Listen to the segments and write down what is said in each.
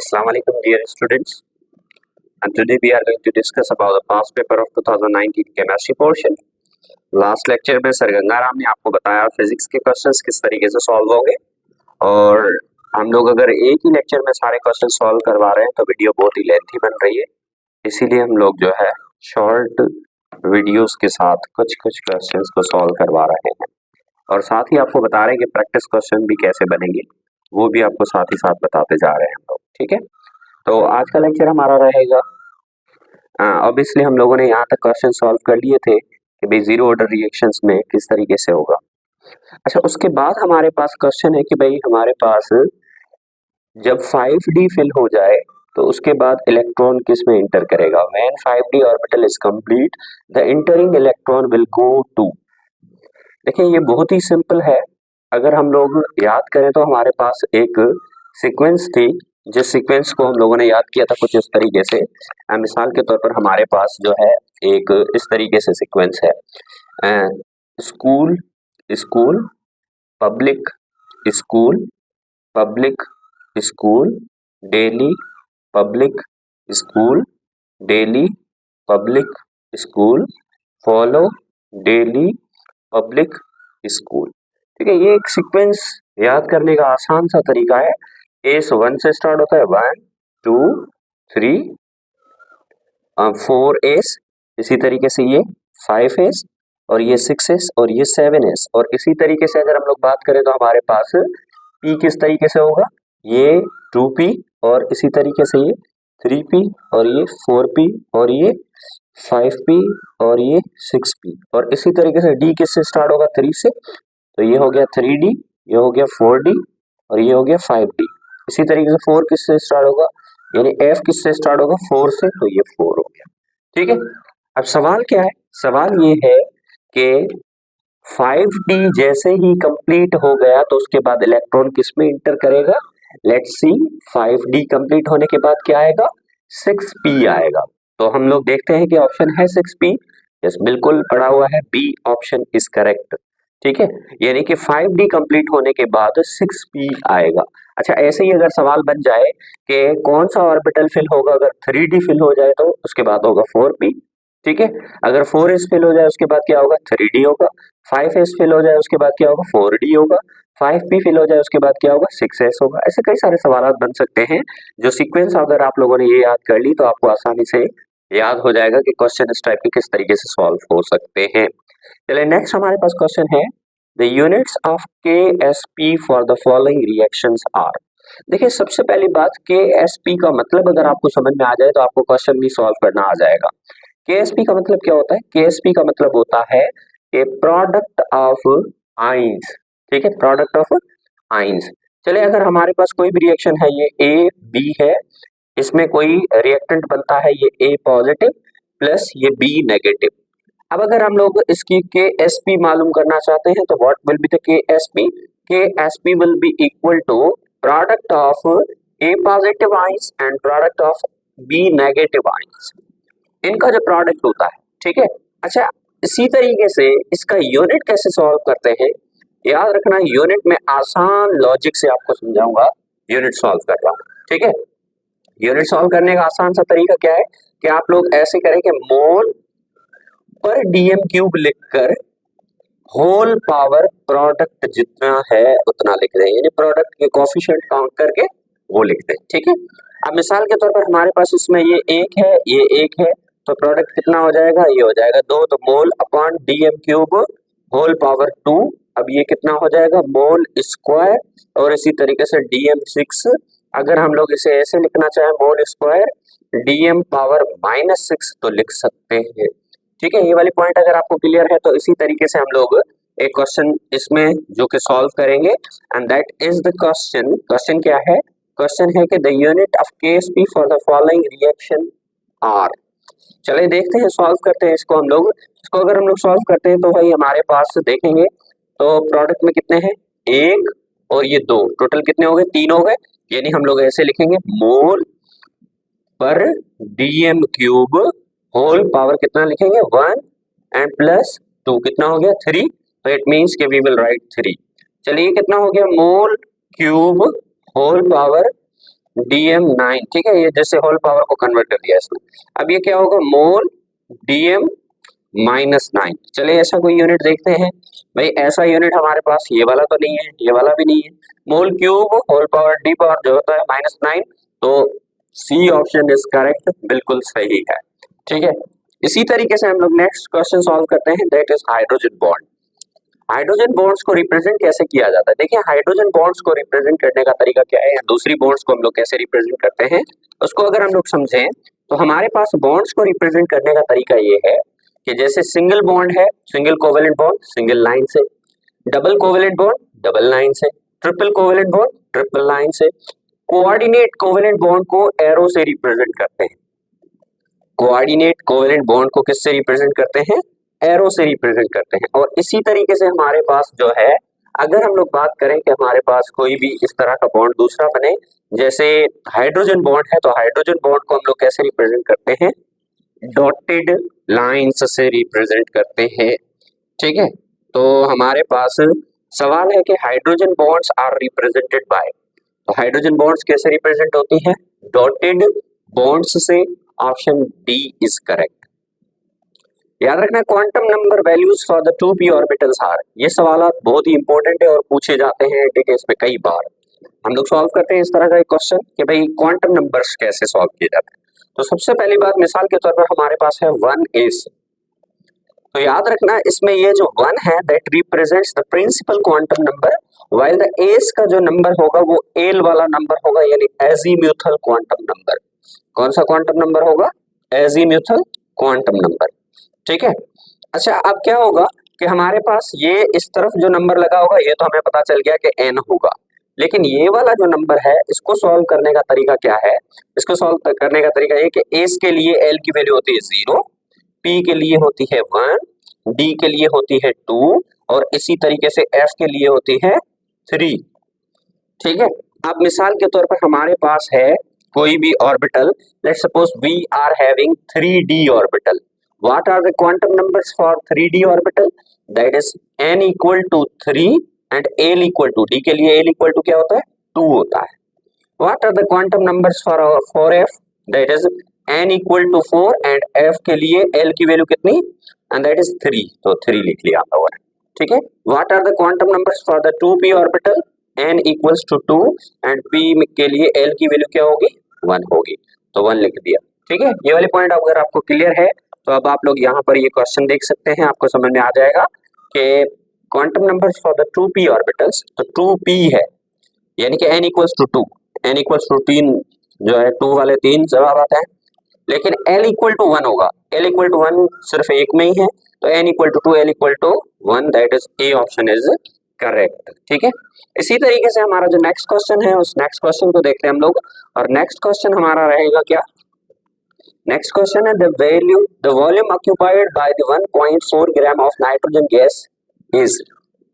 Assalamu alaikum dear students, and today we are going to discuss about the past paper of 2019 chemistry portion. Last lecture में sir Gangaram ने आपको बताया physics के questions किस तरीके से सॉल्व होंगे, और हम लोग अगर एक ही लेक्चर में सारे क्वेश्चन सॉल्व करवा रहे हैं तो वीडियो बहुत ही लेंथी बन रही है, इसीलिए हम लोग जो है शॉर्ट वीडियोस के साथ कुछ कुछ क्वेश्चंस को सॉल्व करवा रहे हैं, और साथ ही आपको बता रहे हैं कि प्रैक्टिस क्वेश्चन भी कैसे बनेंगे वो भी आपको साथ ही साथ बताते जा रहे हैं हम लोग। ठीक है, तो आज का लेक्चर हमारा रहेगा, ऑब्वियसली हम लोगों ने यहाँ तक क्वेश्चन सॉल्व कर लिए थे कि भाई जीरो ऑर्डर रिएक्शंस में किस तरीके से होगा। अच्छा, उसके बाद हमारे पास क्वेश्चन है कि भाई हमारे पास जब 5d फिल हो जाए तो उसके बाद इलेक्ट्रॉन किस में इंटर करेगा। When 5d orbital is complete the entering electron will go to. देखिए ये बहुत ही सिंपल है, अगर हम लोग याद करें तो हमारे पास एक सीक्वेंस थी जिस सीक्वेंस को हम लोगों ने याद किया था कुछ इस तरीके से। मिसाल के तौर पर हमारे पास जो है एक इस तरीके से सीक्वेंस है, school school public school public school daily public school daily public school follow daily public school. ठीक है, ये एक सीक्वेंस याद करने का आसान सा तरीका है। एस 1 से स्टार्ट होता है, 1 2 3 4 एस, इसी तरीके से ये 5 एस और ये 6 एस और ये 7 एस, और इसी तरीके से अगर हम लोग बात करें तो हमारे पास पी किस तरीके से होगा, ये 2p और इसी तरीके से ये 3p और ये 4p और ये 5p और ये 6p, और इसी तरीके से डी किससे स्टार्ट होगा, 3 से, तो ये हो गया 3d, ये हो गया 4d और ये हो गया 5d। इसी तरीके से 4 किससे स्टार्ट होगा, यानी f किससे स्टार्ट होगा, 4 से, तो ये 4 हो गया। ठीक है, अब सवाल क्या है, सवाल ये है कि 5d जैसे ही कंप्लीट हो गया तो उसके बाद इलेक्ट्रॉन किस में इंटर करेगा। लेट्स सी, 5d कंप्लीट होने के बाद क्या आएगा, 6p आएगा। तो हम लोग देखते हैं कि ऑप्शन है 6p, यस बिल्कुल पड़ा हुआ है, बी ऑप्शन इज करेक्ट। ठीक है, यानी कि 5d कंप्लीट होने के बाद 6p आएगा। अच्छा, ऐसे ही अगर सवाल बन जाए कि कौन सा ऑर्बिटल फिल होगा अगर 3d फिल हो जाए तो उसके बाद होगा 4p। ठीक है, अगर 4s फिल हो जाए उसके बाद क्या होगा, 3d होगा। 5s फिल हो जाए उसके बाद क्या होगा, 4d होगा। 5p फिल हो जाए उसके बाद क्या होगा, 6s होगा। ऐसे कई सारे सवाल बन सकते हैं जो सीक्वेंस अगर आप लोगों ने ये याद कर ली तो आपको आसानी से याद हो जाएगा कि क्वेश्चन इस टाइप के किस तरीके से सॉल्व हो सकते हैं। चलिए नेक्स्ट हमारे पास क्वेश्चन है, the units of KSP for the following reactions are. देखिए सबसे पहली बात, KSP का मतलब अगर आपको समझ में आ जाए तो आपको क्वेश्चन भी सॉल्व करना आ जाएगा। KSP का मतलब क्या होता है, KSP का मतलब होता है कि प्रोडक्ट ऑफ आइंस। ठीक है, प्रोडक्ट ऑफ आइंस। चलिए अगर हमारे पास कोई भी रिएक्शन है, ये A B है, इसमें कोई रिएक्टेंट बनता है ये A पॉजिटिव प्लस ये B नेगेटिव। अब अगर हम लोग इसकी KSP मालूम करना चाहते हैं तो what will be the KSP, KSP will be equal to product of A positive ions and product of B negative ions, इनका जो प्रोडक्ट होता है। ठीक है, अच्छा इसी तरीके से इसका यूनिट कैसे सॉल्व करते हैं, याद रखना, यूनिट में आसान लॉजिक से आपको समझाऊंगा, यूनिट सॉल्व कर रहा हूं। ठीक है, यूनिट सॉल्व करने का आसान सा तरीका क्या है कि आप लोग ऐसे करें कि मोल पर डीएम क्यूब लिखकर होल पावर प्रोडक्ट जितना है उतना लिख दें, यानी प्रोडक्ट के कोफिशिएंट काउंट करके वो लिख दें। ठीक है, अब मिसाल के तौर पर हमारे पास इसमें ये एक है, ये एक है, तो प्रोडक्ट कितना हो जाएगा, ये हो जाएगा 2, तो mole upon DM cube whole power 2। अब ये कितना हो जाएगा, मोल स्क्वायर, और इसी तरीके से डीएम 6, अगर हम लोग इसे ऐसे लिखना चाहें मोल स्क्वायर डीएम पावर -6 तो लिख सकते हैं। ठीक है, ये वाली पॉइंट अगर आपको क्लियर है तो इसी तरीके से हम लोग एक क्वेश्चन इसमें जो कि सॉल्व करेंगे, and that is the question. Question क्या है, क्वेश्चन है कि the unit of KSP for the following reaction are. चलिए देखते हैं, सॉल्व करते हैं इसको हम लोग। इसको अगर हम लोग सॉल्व करते हैं तो भाई हमारे पास देखेंगे तो प्रोडक्ट में कितने हैं, 1 और ये 2, टोटल कितने हो गए, 3 हो गए, यानी हम लोग ऐसे लिखेंगे मोल पर डीएम क्यूब होल पावर कितना लिखेंगे, 1 एंड प्लस 2 कितना हो गया, 3, तो इट मींस कि वी विल राइट 3। चलिए कितना हो गया, मोल क्यूब होल पावर DM9, ठीक है, ये जैसे होल पावर को कन्वर्ट कर दिया इसमें। अब ये क्या होगा, मोल DM-9। चलिए ऐसा कोई यूनिट देखते हैं भाई, ऐसा यूनिट हमारे पास ये वाला तो नहीं है, ये वाला भी नहीं है। Mole cube whole power D power जो होता है -9, तो सी ऑप्शन इज करेक्ट, बिल्कुल सही है, ठीक है। इसी तरीके से हम लोग नेक्स्ट क्वेश्चन सॉल्व करते हैं, that is hydrogen bond. Hydrogen bonds को रिप्रेजेंट कैसे किया जाता है? देखिए हाइड्रोजन बॉन्ड्स को रिप्रेजेंट करने का तरीका क्या है, या दूसरी बॉन्ड्स को हम लोग कैसे रिप्रेजेंट करते हैं, उसको अगर हम लोग समझें तो हमारे पास बॉन्ड्स को रिप्रेजेंट करने का तरीका ये है कि जैसे सिंगल बॉन्ड है, single covalent bond single line से, double covalent bond double line से, triple covalent bond triple line से। कोऑर्डिनेट कोवेलेंट बॉन्ड को एरो से रिप्रेजेंट करते हैं। कोऑर्डिनेट कोवेलेंट बॉन्ड को किससे रिप्रेजेंट करते हैं? एरो से रिप्रेजेंट करते हैं। और इसी तरीके से हमारे पास जो है, अगर हम लोग बात करें कि हमारे पास कोई भी इस तरह का बॉन्ड दूसरा बने, जैसे हाइड्रोजन बॉन्ड है, तो हाइड्रोजन बॉन्ड को हम लोग कैसे रिप्रेजेंट करते हैं? डॉटेड लाइंस से रिप्रेजेंट करते हैं, ठीक है। तो हमारे पास सवाल है कि hydrogen bonds are represented by, तो हाइड्रोजन बॉन्ड्स कैसे रिप्रेजेंट होती हैं? डॉटेड बॉन्ड्स से। Option D is correct. याद रखना, quantum number values for the 2p orbitals are, ये सवाल बहुत ही इंपॉर्टेंट है और पूछे जाते हैं डिटेल्स में कई बार। हम लोग सॉल्व करते हैं इस तरह का एक क्वेश्चन कि भाई क्वांटम नंबर्स कैसे सॉल्व किए जाते हैं। तो सबसे पहली बात, मिसाल के तौर पर हमारे पास है 1s, तो याद रखना इसमें ये जो 1 है that represents the principal quantum number, while the s का जो नंबर होगा वो एल वाला नंबर होगा, यानी एजीम्यूथल क्वांटम नंबर। कौन सा क्वांटम नंबर होगा? एजीम्यूथल क्वांटम नंबर, ठीक है। अच्छा, अब क्या होगा कि हमारे पास ये इस तरफ जो नंबर लगा होगा, ये तो हमें पता चल गया कि n होगा, लेकिन ये वाला जो नंबर है इसको सॉल्व करने का तरीका क्या है? इसको सॉल्व करने का तरीका ये कि s के लिए l की वैल्यू होती है 0, p के लिए होती है 1, d के लिए होती है 2, और इसी तरीके से f के लिए होती है 3, ठीक है। अब मिसाल के तौर पर हमारे पास है कोई भी orbital, let's suppose we are having 3d orbital. What are the quantum numbers for 3d orbital? That is n equal to 3 and l equal to, d के लिए l equal to क्या होता है? 2 होता है। What are the quantum numbers for f? That is n equal to 4 and f के लिए l की वैल्यू कितनी? And that is 3, तो 3 लिख लिया हुआ है, ठीक है। What are the quantum numbers for the 2p orbital? n equals to 2 and p के लिए l की वैल्यू क्या होगी? 1 होगी, तो 1 लिख दिया, ठीक है। ये वाले पॉइंट अगर आपको क्लियर है तो अब आप लोग यहाँ पर ये क्वेश्चन देख सकते हैं, आपको समझ में आ जाएगा कि quantum numbers for the 2p orbitals, तो 2p है यानी कि n equals to 2, n equals to 3 जो है 2 वाले 3 जवाब आता है, लेकिन l इक्वल टू 1 होगा, l इक्वल टू 1 सिर्फ एक में ही है, तो n equal to 2 l equal to 1, that is A option is correct, ठीक है। इसी तरीके से हमारा जो नेक्स्ट क्वेश्चन है, उस नेक्स्ट क्वेश्चन को देखते हैं हम लोग, और नेक्स्ट क्वेश्चन हमारा रहेगा क्या? नेक्स्ट क्वेश्चन है the volume occupied by the 1.4 gram of nitrogen gas is,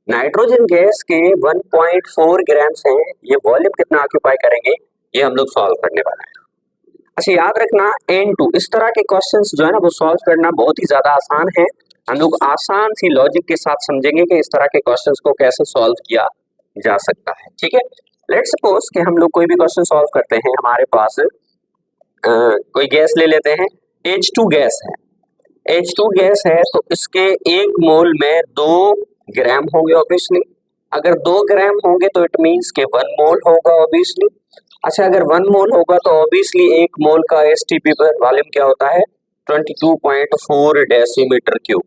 nitrogen gas के 1.4 ग्राम्स हैं, ये वॉल्यूम कितना ऑक्यूपाई करेंगे, ये हम लोग सॉल्व करने वाले हैं। अच्छा, याद रखना N2, इस तरह के क्वेश्चंस जो है ना वो सॉल्व करना बहुत ही ज्यादा आसान है। हम लोग आसान सी लॉजिक के साथ समझेंगे कि इस तरह के क्वेश्चंस को कैसे सॉल्व किया जा सकता है, ठीक है। लेट्स सपोज कि हम लोग कोई भी क्वेश्चन सॉल्व करते हैं, हमारे पास कोई गैस ले लेते हैं, H2 गैस है, H2 गैस है, तो इसके 1 मोल में 2 ग्राम होंगे ऑब्वियसली। अगर 2 ग्राम होंगे तो इट मींस के 1 मोल होगा ऑब्वियसली। अच्छा, अगर 1 मोल होगा तो ऑब्वियसली 1 मोल का एसटीपी पर वॉल्यूम क्या होता है? 22.4 डेसीमीटर क्यूब,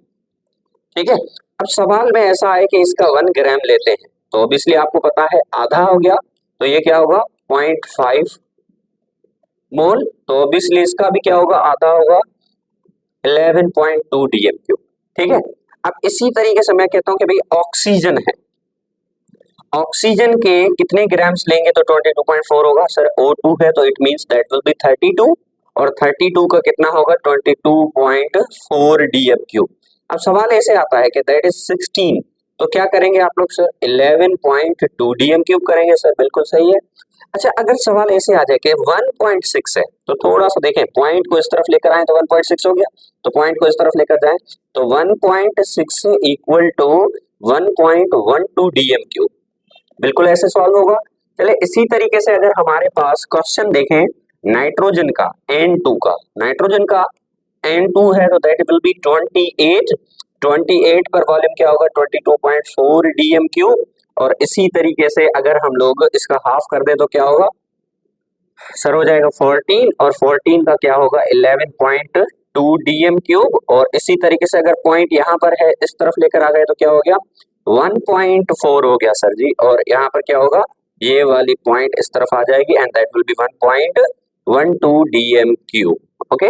ठीक है। अब सवाल में ऐसा है कि इसका 1 ग्राम लेते हैं, तो ऑब्वियसली आपको पता है आधा हो गया, तो ये क्या होगा? 0.5 मोल, तो ऑब्वियसली इसका भी क्या होगा? आधा होगा, 11.2 डीएम क्यूब, ठीक है। अब इसी तरीके से मैं कहता हूं कि भाई ऑक्सीजन है, ऑक्सीजन के कितने ग्राम्स लेंगे तो 22.4 होगा? सर O2 है तो it means that will B 32, और 32 का कितना होगा? 22.4 डीएम क्यूब। अब सवाल ऐसे आता है कि दैट इज 16, तो क्या करेंगे आप लोग? सर 11.2 डीएम क्यूब करेंगे, सर बिल्कुल सही है। अच्छा, अगर सवाल ऐसे आ जाए कि 1.6 है, तो थोड़ा सा देखें, पॉइंट को इस तरफ लेकर आए तो 1.6 हो गया, तो पॉइंट को इस तरफ लेकर जाएं तो 1.6 इक्वल टू 1.12 डीएम क्यूब, बिल्कुल ऐसे सॉल्व होगा। चले इसी तरीके से अगर हमारे पास क्वेश्चन देखें नाइट्रोजन का N2 का, नाइट्रोजन का N2 है तो दैट विल बी 28 पर वॉल्यूम क्या होगा 22.4 dm क्यूब। और इसी तरीके से अगर हम लोग इसका हाफ कर दे तो क्या होगा सर, हो जाएगा 14 और 14 का क्या होगा 11.2 dm क्यूब। और इसी तरीके से अगर पॉइंट यहाँ पर है इस तरफ लेकर आ गए तो क्या हो गया 1.4 हो गया सर जी। और यहाँ पर क्या होगा ये वाली पॉइंट इस तरफ आ जाएगी and that will B 1.12 dm cube. Okay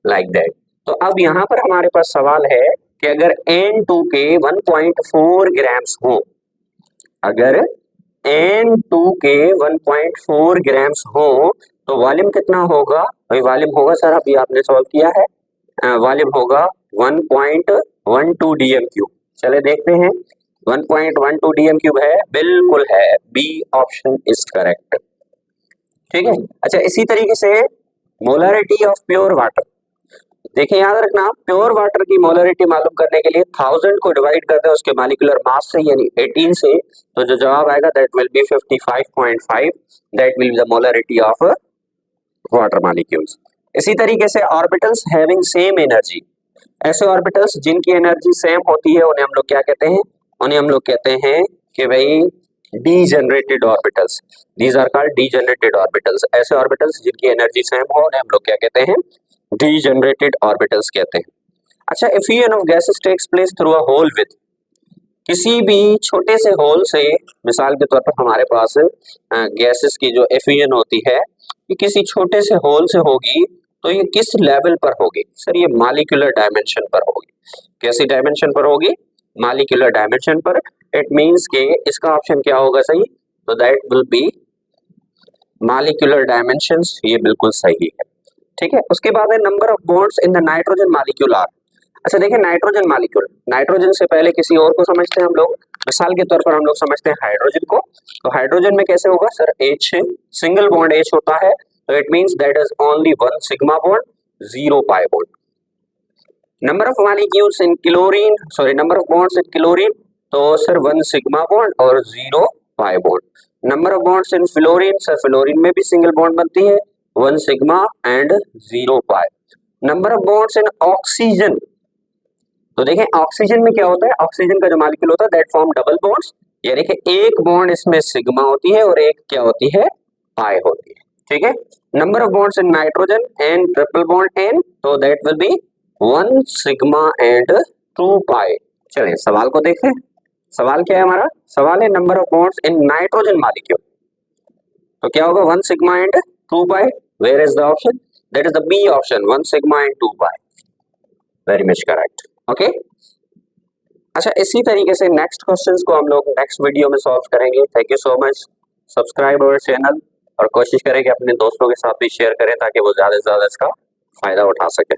like that. तो अब यहाँ पर हमारे पास सवाल है कि अगर N2 के 1.4 ग्राम्स हो, अगर N2 के 1.4 ग्राम्स हो तो वॉल्यूम कितना होगा भाई, वॉल्यूम होगा सर अभी आपने सॉल्व किया है, वॉल्यूम होगा 1.12 dm क्यूब। चले देखते हैं 1.12 dm क्यूब है, बिल्कुल है, बी ऑप्शन इज करेक्ट। ठीक है। अच्छा इसी तरीके से मोलरिटी ऑफ प्योर वाटर, देखिए याद रखना प्योर वाटर की मोलरिटी मालूम करने के लिए 1000 को डिवाइड करते हैं उसके मॉलिक्यूलर मास से यानी 18 से, तो जो जवाब आएगा that will B 55.5, that will be the molarity of water molecules. इसी तरीके से ऑर्बिटल्स हैविंग सेम एनर्जी, ऐसे ऑर्बिटल्स जिनकी एनर्जी सेम होती है उन्हें हम लोग क्या कहते हैं, उन्हें हम लोग कहते हैं कि भाई degenerated orbitals, these are called degenerated orbitals. ऐसे ऑर्बिटल्स जिनकी एनर्जी सेम हो उन्हें हम लोग क्या कहते हैं डीजेनरेटेड ऑर्बिटल्स कहते हैं। अच्छा effusion of gases takes place through a hole with, किसी भी छोटे से होल से, मिसाल के तौर पर हमारे पास गैसेस की जो एफिशन होती है ये किसी छोटे से होल से होगी तो ये किस लेवल पर होगी सर, ये मॉलिक्यूलर डायमेंशन पर होगी। कैसी डायमेंशन पर होगी, मॉलिक्यूलर डायमेंशन पर। इट मींस के इसका ऑप्शन क्या होगा सही, तो that will be molecular dimensions, ये बिल्कुल सही है। ठीक है। उसके बाद है number of bonds in the nitrogen molecule are. अच्छा देखिए नाइट्रोजन मॉलिक्यूल, नाइट्रोजन से पहले किसी और को समझते हैं हम लोग, मिसाल के तौर पर हम लोग समझते हैं हाइड्रोजन को। तो हाइड्रोजन में कैसे होगा sir, H single bond H होता है, तो it means that is only one sigma bond, 0 pi bond. Number of molecules in chlorine, sorry number of bonds in chlorine, तो सर 1 सिग्मा बॉन्ड और 0 pi bond. Number of bonds in fluorine, sir fluorine में भी single bond बनती है, 1 sigma and 0 pi. Number of bonds in oxygen, तो देखें oxygen में क्या होता है, ऑक्सीजन का जो मॉलिक्यूल होता है दैट फॉर्म डबल बॉन्ड्स, ये देखिए एक बॉन्ड इसमें सिग्मा होती है और एक क्या होती है पाई होती है। ठीक है। Number of bonds in nitrogen N triple bond N, तो that will be 1 sigma and 2 pi. चलिए सवाल को देखें, सवाल क्या है हमारा, सवाल है number of bonds in nitrogen molecule, तो क्या होगा 1 sigma and 2 pi. Where is the option, that is the B option 1 sigma and 2 pi, very much correct. Okay. अच्छा इसी तरीके से नेक्स्ट क्वेश्चंस को हम लोग नेक्स्ट वीडियो में सॉल्व करेंगे। Thank you so much, subscribe our channel और कोशिश करें कि अपने दोस्तों के साथ भी शेयर करें ताकि वो ज़्यादा से ज़्यादा इसका फायदा उठा सकें।